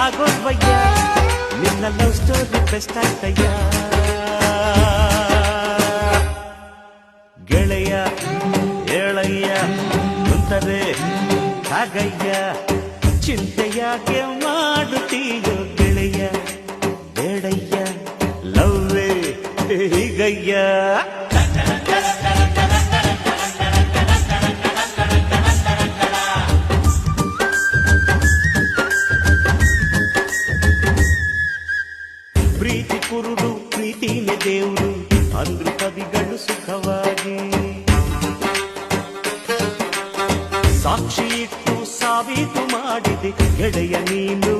ಆಗೋದ್ವಯ್ಯ ನಿನ್ನ love story best ಆಯ್ತಯ್ಯ ಗೆಳೆಯ ಏಳಯ್ಯ ಕುಂತರೆ ಹಾಗಯ್ಯ ಚಿಂತೆಯಾಕೆ ಮಾಡುತ್ತೀಯೋ ಗೆಳೆಯ ಬೇಡಯ್ಯ ಲವ್ವೇ ಹೀಗಯ್ಯ ಪ್ರೀತಿ ಕುರುಡು ಪ್ರೀತಿನೇ ದೇವ್ರು ಅಂದ್ರು ಕವಿಗಳು ಸುಖವಾಗಿ ಸಾಕ್ಷಿ ಇಟ್ಟು ಸಾಬೀತು ಮಾಡಿದೆ ಗೆಳೆಯ ನೀನು